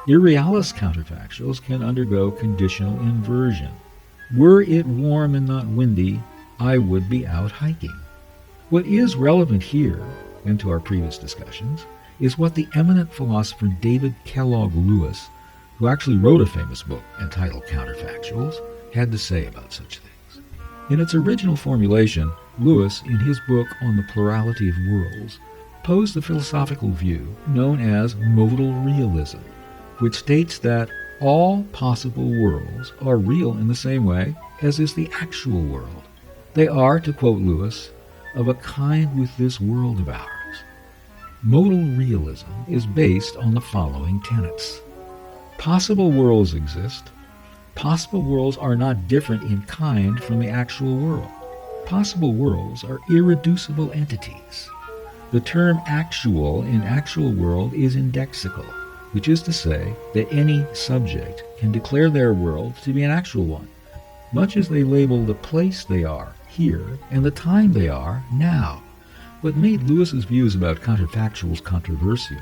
Irrealis counterfactuals can undergo conditional inversion. Were it warm and not windy, I would be out hiking. What is relevant here, and to our previous discussions, is what the eminent philosopher David Kellogg Lewis, who actually wrote a famous book entitled Counterfactuals, had to say about such things. In its original formulation, Lewis, in his book on the plurality of worlds, posed the philosophical view known as modal realism, which states that all possible worlds are real in the same way as is the actual world. They are, to quote Lewis, of a kind with this world of ours. Modal realism is based on the following tenets. Possible worlds exist. Possible worlds are not different in kind from the actual world. Possible worlds are irreducible entities. The term actual in actual world is indexical, which is to say that any subject can declare their world to be an actual one, much as they label the place they are, here, and the time they are, now. What made Lewis's views about counterfactuals controversial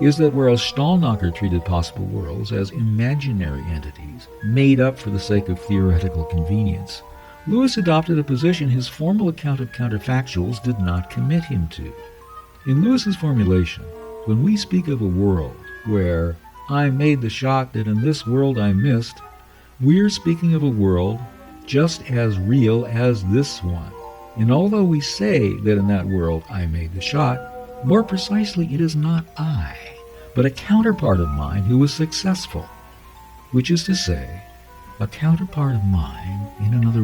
is that whereas Stallnacher treated possible worlds as imaginary entities made up for the sake of theoretical convenience, Lewis adopted a position his formal account of counterfactuals did not commit him to. In Lewis's formulation, when we speak of a world where I made the shot that in this world I missed, we're speaking of a world just as real as this one. And although we say that in that world I made the shot, more precisely it is not I, but a counterpart of mine who was successful, which is to say, a counterpart of mine in another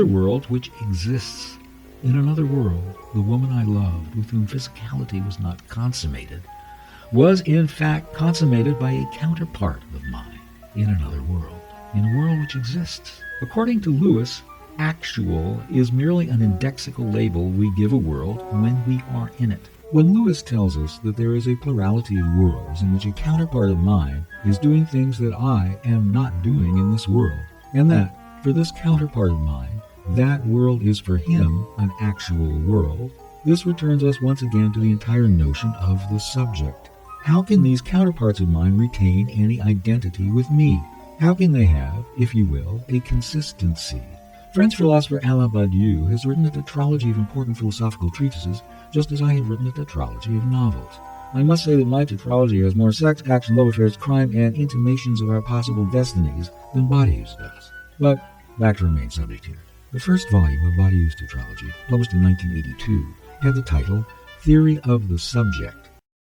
world which exists. In another world, the woman I loved, with whom physicality was not consummated, was in fact consummated by a counterpart of mine in another world, in a world which exists. According to Lewis, actual is merely an indexical label we give a world when we are in it. When Lewis tells us that there is a plurality of worlds in which a counterpart of mine is doing things that I am not doing in this world, and that, for this counterpart of mine, that world is for him an actual world, this returns us once again to the entire notion of the subject. How can these counterparts of mine retain any identity with me? How can they have, if you will, a consistency? French philosopher Alain Badiou has written a tetralogy of important philosophical treatises, just as I have written a tetralogy of novels. I must say that my tetralogy has more sex, action, love affairs, crime, and intimations of our possible destinies than Badiou's does. But back to our main subject here. The first volume of Badiou's tetralogy, published in 1982, had the title Theory of the Subject.